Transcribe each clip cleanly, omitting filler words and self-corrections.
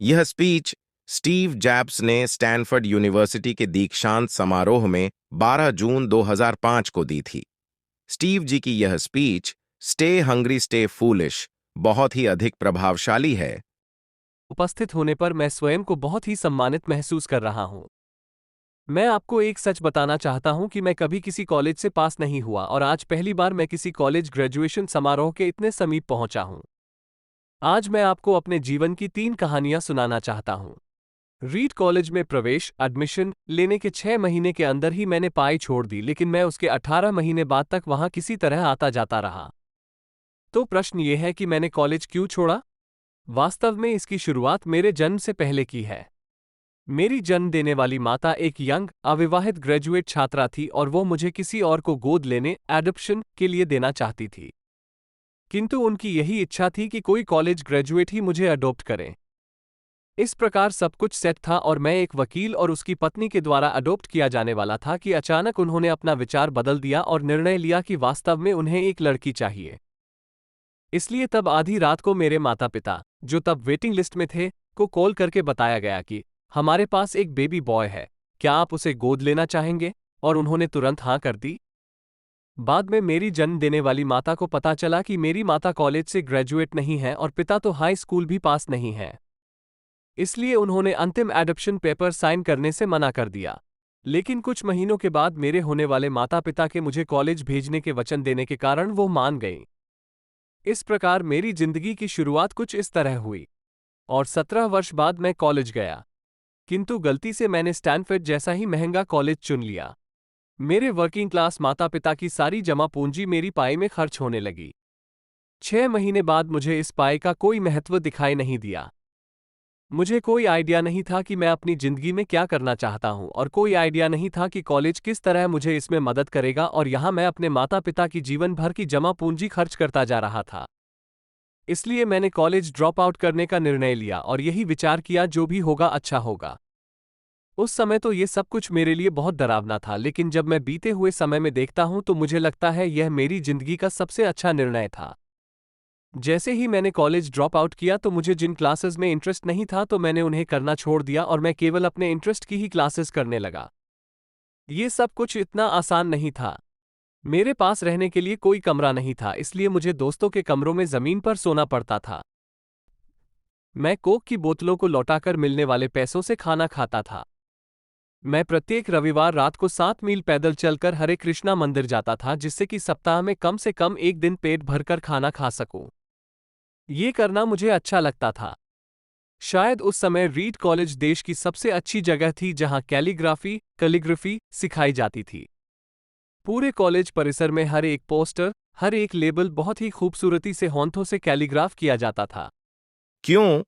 यह speech Steve jobs ने Stanford university के दीक्षांत समारोह में 12 जून 2005 को दी थी। स्टीव जी की यह speech stay hungry stay foolish बहुत ही अधिक प्रभावशाली है। उपस्थित होने पर मैं स्वयं को बहुत ही सम्मानित महसूस कर रहा हूं। मैं आपको एक सच बताना चाहता हूं कि मैं कभी किसी कॉलेज से पास नहीं हुआ और आज पहली बार मैं किसी कॉलेज ग्रेजुएशन समारोह के इतने समीप पहुंचा हूं। आज मैं आपको अपने जीवन की 3 कहानियां सुनाना चाहता हूं। रीड कॉलेज में प्रवेश एडमिशन लेने के 6 महीने के अंदर ही मैंने पढ़ाई छोड़ दी, लेकिन मैं उसके 18 महीने बाद तक वहां किसी तरह आता जाता रहा। तो प्रश्न ये है कि मैंने कॉलेज क्यों छोड़ा? वास्तव में इसकी शुरुआत मेरे जन्म से पहले की है। मेरी जन्म देने वाली माता एक यंग अविवाहित ग्रेजुएट छात्रा थी और वो मुझे किसी और को गोद लेने एडॉप्शन के लिए देना चाहती थी। किंतु उनकी यही इच्छा थी कि कोई कॉलेज ग्रेजुएट ही मुझे अडॉप्ट करे। इस प्रकार सब कुछ सेट था और मैं एक वकील और उसकी पत्नी के द्वारा अडॉप्ट किया जाने वाला था कि अचानक उन्होंने अपना विचार बदल दिया और निर्णय लिया कि वास्तव में उन्हें एक लड़की चाहिए। इसलिए तब आधी रात को मेरे माता पिता, जो तब वेटिंग लिस्ट में थे, को कॉल करके बताया गया कि हमारे पास एक बेबी बॉय है, क्या आप उसे गोद लेना चाहेंगे? और उन्होंने तुरंत हाँ कर दी। बाद में मेरी जन्म देने वाली माता को पता चला कि मेरी माता कॉलेज से ग्रेजुएट नहीं है और पिता तो हाई स्कूल भी पास नहीं है। इसलिए उन्होंने अंतिम एडॉप्शन पेपर साइन करने से मना कर दिया। लेकिन कुछ महीनों के बाद मेरे होने वाले माता पिता के मुझे कॉलेज भेजने के वचन देने के कारण वो मान गईं। इस प्रकार मेरी जिंदगी की शुरुआत कुछ इस तरह हुई और 17 वर्ष बाद मैं कॉलेज गया। किंतु गलती से मैंने स्टैनफोर्ड जैसा ही महंगा कॉलेज चुन लिया। मेरे वर्किंग क्लास माता पिता की सारी जमा पूंजी मेरी पढ़ाई में खर्च होने लगी। 6 महीने बाद मुझे इस पढ़ाई का कोई महत्व दिखाई नहीं दिया। मुझे कोई आइडिया नहीं था कि मैं अपनी जिंदगी में क्या करना चाहता हूं और कोई आइडिया नहीं था कि कॉलेज किस तरह मुझे इसमें मदद करेगा, और यहां मैं अपने माता पिता की जीवन भर की जमा पूंजी खर्च करता जा रहा था। इसलिए मैंने कॉलेज ड्रॉप आउट करने का निर्णय लिया और यही विचार किया जो भी होगा अच्छा होगा। उस समय तो ये सब कुछ मेरे लिए बहुत डरावना था, लेकिन जब मैं बीते हुए समय में देखता हूं तो मुझे लगता है यह मेरी जिंदगी का सबसे अच्छा निर्णय था। जैसे ही मैंने कॉलेज ड्रॉप आउट किया तो मुझे जिन क्लासेस में इंटरेस्ट नहीं था तो मैंने उन्हें करना छोड़ दिया और मैं केवल अपने इंटरेस्ट की ही क्लासेस करने लगा। ये सब कुछ इतना आसान नहीं था। मेरे पास रहने के लिए कोई कमरा नहीं था, इसलिए मुझे दोस्तों के कमरों में जमीन पर सोना पड़ता था। मैं कोक की बोतलों को लौटाकर मिलने वाले पैसों से खाना खाता था। मैं प्रत्येक रविवार रात को 7 मील पैदल चलकर हरे कृष्णा मंदिर जाता था, जिससे कि सप्ताह में कम से कम एक दिन पेट भरकर खाना खा सकूं। ये करना मुझे अच्छा लगता था। शायद उस समय रीड कॉलेज देश की सबसे अच्छी जगह थी जहां कैलीग्राफी सिखाई जाती थी। पूरे कॉलेज परिसर में हर एक पोस्टर, हर एक लेबल बहुत ही खूबसूरती से होंठों से कैलीग्राफ किया जाता था। क्यों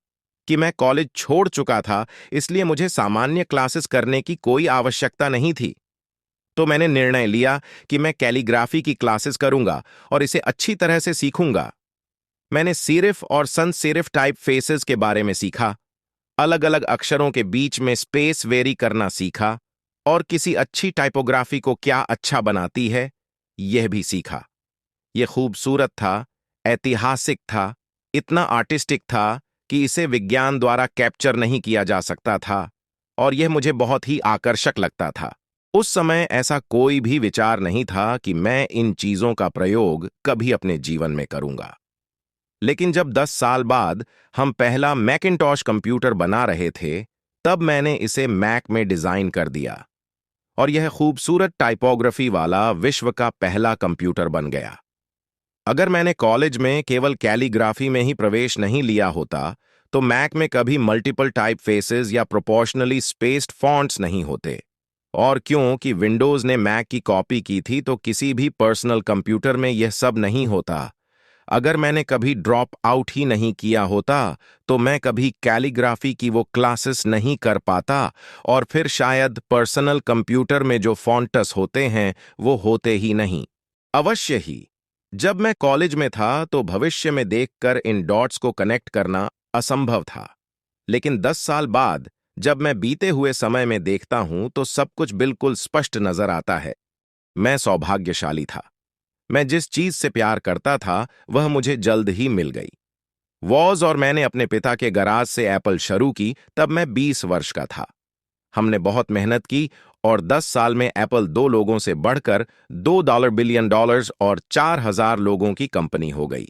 कि मैं कॉलेज छोड़ चुका था, इसलिए मुझे सामान्य क्लासेस करने की कोई आवश्यकता नहीं थी। तो मैंने निर्णय लिया कि मैं कैलीग्राफी की क्लासेस करूंगा और इसे अच्छी तरह से सीखूंगा। मैंने सीरिफ और sans सेरिफ टाइप फेसेस के बारे में सीखा, अलग अलग अक्षरों के बीच में स्पेस वेरी करना सीखा और किसी अच्छी टाइपोग्राफी को क्या अच्छा बनाती है यह भी सीखा। यह खूबसूरत था, ऐतिहासिक था, इतना आर्टिस्टिक था कि इसे विज्ञान द्वारा कैप्चर नहीं किया जा सकता था और यह मुझे बहुत ही आकर्षक लगता था। उस समय ऐसा कोई भी विचार नहीं था कि मैं इन चीजों का प्रयोग कभी अपने जीवन में करूंगा। लेकिन जब 10 साल बाद हम पहला मैकिंटॉश कंप्यूटर बना रहे थे, तब मैंने इसे मैक में डिजाइन कर दिया और यह खूबसूरत टाइपोग्राफी वाला विश्व का पहला कंप्यूटर बन गया। अगर मैंने कॉलेज में केवल कैलीग्राफी में ही प्रवेश नहीं लिया होता, तो मैक में कभी मल्टीपल टाइप फेसेस या प्रोपोर्शनली स्पेस्ड फॉन्ट्स नहीं होते। और क्योंकि विंडोज ने मैक की कॉपी की थी, तो किसी भी पर्सनल कंप्यूटर में यह सब नहीं होता। अगर मैंने कभी ड्रॉप आउट ही नहीं किया होता, तो मैं कभी कैलीग्राफी की वो क्लासेस नहीं कर पाता और फिर शायद पर्सनल कंप्यूटर में जो फॉन्ट्स होते हैं वो होते ही नहीं। अवश्य ही जब मैं कॉलेज में था तो भविष्य में देखकर इन डॉट्स को कनेक्ट करना असंभव था, लेकिन 10 साल बाद जब मैं बीते हुए समय में देखता हूं तो सब कुछ बिल्कुल स्पष्ट नजर आता है। मैं सौभाग्यशाली था। मैं जिस चीज से प्यार करता था वह मुझे जल्द ही मिल गई। वॉज और मैंने अपने पिता के गराज से एप्पल शुरू की तब मैं 20 वर्ष का था। हमने बहुत मेहनत की और 10 साल में एप्पल 2 लोगों से बढ़कर $2 बिलियन और 4,000 लोगों की कंपनी हो गई।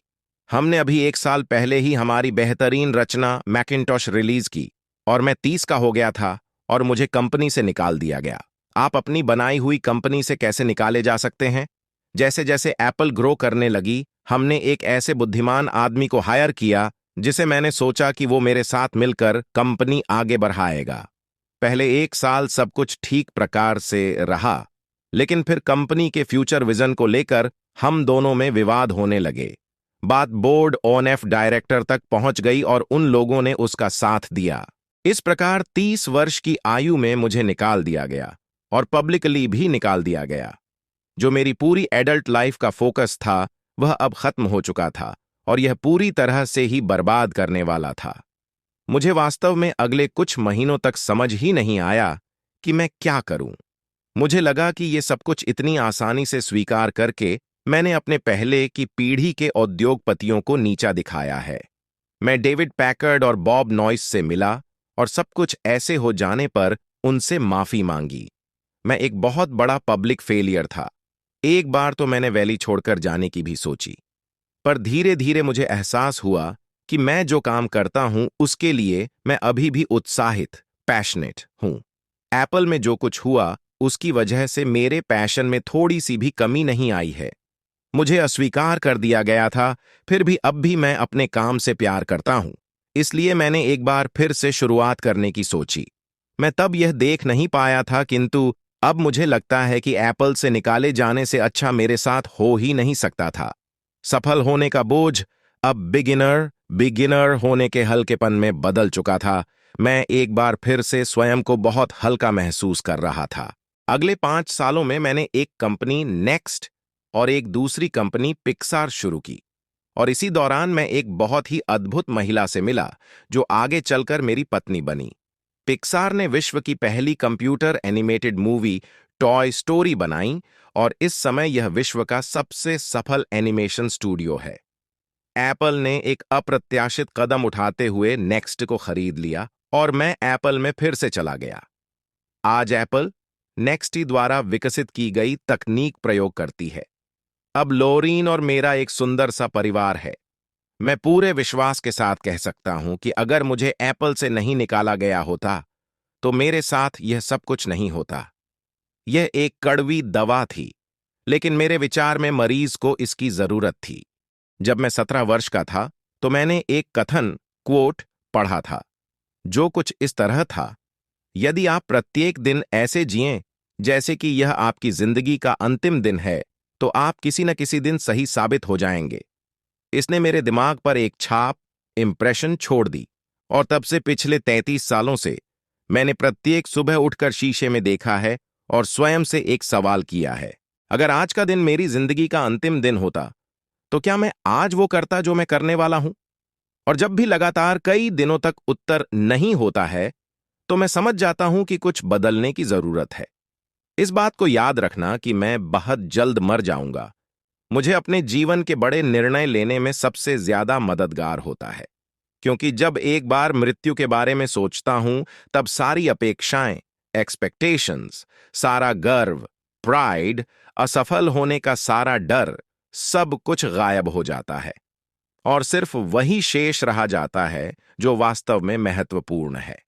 हमने अभी 1 साल पहले ही हमारी बेहतरीन रचना मैकिन्टॉश रिलीज की और मैं 30 का हो गया था और मुझे कंपनी से निकाल दिया गया। आप अपनी बनाई हुई कंपनी से कैसे निकाले जा सकते हैं? जैसे जैसे एप्पल ग्रो करने लगी, हमने एक ऐसे बुद्धिमान आदमी को हायर किया जिसे मैंने सोचा कि वो मेरे साथ मिलकर कंपनी आगे बढ़ाएगा। पहले 1 साल सब कुछ ठीक प्रकार से रहा, लेकिन फिर कंपनी के फ्यूचर विजन को लेकर हम दोनों में विवाद होने लगे। बात बोर्ड ऑफ डायरेक्टर तक पहुंच गई और उन लोगों ने उसका साथ दिया। इस प्रकार 30 वर्ष की आयु में मुझे निकाल दिया गया और पब्लिकली भी निकाल दिया गया। जो मेरी पूरी एडल्ट लाइफ का फोकस था वह अब खत्म हो चुका था और यह पूरी तरह से ही बर्बाद करने वाला था। मुझे वास्तव में अगले कुछ महीनों तक समझ ही नहीं आया कि मैं क्या करूं। मुझे लगा कि ये सब कुछ इतनी आसानी से स्वीकार करके मैंने अपने पहले की पीढ़ी के उद्योगपतियों को नीचा दिखाया है। मैं डेविड पैकर्ड और बॉब नॉइस से मिला और सब कुछ ऐसे हो जाने पर उनसे माफी मांगी। मैं एक बहुत बड़ा पब्लिक फेलियर था। एक बार तो मैंने वैली छोड़कर जाने की भी सोची, पर धीरे धीरे मुझे एहसास हुआ कि मैं जो काम करता हूं उसके लिए मैं अभी भी उत्साहित, पैशनेट हूं। एप्पल में जो कुछ हुआ उसकी वजह से मेरे पैशन में थोड़ी सी भी कमी नहीं आई है। मुझे अस्वीकार कर दिया गया था, फिर भी अब भी मैं अपने काम से प्यार करता हूं। इसलिए मैंने एक बार फिर से शुरुआत करने की सोची। मैं तब यह देख नहीं पाया था, किंतु अब मुझे लगता है कि एप्पल से निकाले जाने से अच्छा मेरे साथ हो ही नहीं सकता था। सफल होने का बोझ अब बिगिनर होने के हल्केपन में बदल चुका था। मैं एक बार फिर से स्वयं को बहुत हल्का महसूस कर रहा था। अगले 5 सालों में मैंने एक कंपनी नेक्स्ट और एक दूसरी कंपनी पिक्सार शुरू की और इसी दौरान मैं एक बहुत ही अद्भुत महिला से मिला जो आगे चलकर मेरी पत्नी बनी। पिक्सार ने विश्व की पहली computer animated movie toy story बनाई और इस समय यह विश्व का सबसे सफल एनिमेशन स्टूडियो है। एप्पल ने एक अप्रत्याशित कदम उठाते हुए नेक्स्ट को खरीद लिया और मैं एप्पल में फिर से चला गया। आज एप्पल नेक्स्ट द्वारा विकसित की गई तकनीक प्रयोग करती है। अब लोरीन और मेरा एक सुंदर सा परिवार है। मैं पूरे विश्वास के साथ कह सकता हूं कि अगर मुझे एप्पल से नहीं निकाला गया होता तो मेरे साथ यह सब कुछ नहीं होता। यह एक कड़वी दवा थी, लेकिन मेरे विचार में मरीज को इसकी जरूरत थी। जब मैं 17 वर्ष का था तो मैंने एक कथन क्वोट पढ़ा था जो कुछ इस तरह था, यदि आप प्रत्येक दिन ऐसे जिएं जैसे कि यह आपकी जिंदगी का अंतिम दिन है तो आप किसी न किसी दिन सही साबित हो जाएंगे। इसने मेरे दिमाग पर एक छाप, इम्प्रेशन छोड़ दी और तब से पिछले 33 सालों से मैंने प्रत्येक सुबह उठकर शीशे में देखा है और स्वयं से एक सवाल किया है, अगर आज का दिन मेरी जिंदगी का अंतिम दिन होता तो क्या मैं आज वो करता जो मैं करने वाला हूं? और जब भी लगातार कई दिनों तक उत्तर नहीं होता है तो मैं समझ जाता हूं कि कुछ बदलने की जरूरत है। इस बात को याद रखना कि मैं बहुत जल्द मर जाऊंगा मुझे अपने जीवन के बड़े निर्णय लेने में सबसे ज्यादा मददगार होता है, क्योंकि जब एक बार मृत्यु के बारे में सोचता हूं तब सारी अपेक्षाएं, एक्सपेक्टेशंस, सारा गर्व, प्राइड, असफल होने का सारा डर, सब कुछ गायब हो जाता है और सिर्फ वही शेष रहा जाता है जो वास्तव में महत्वपूर्ण है।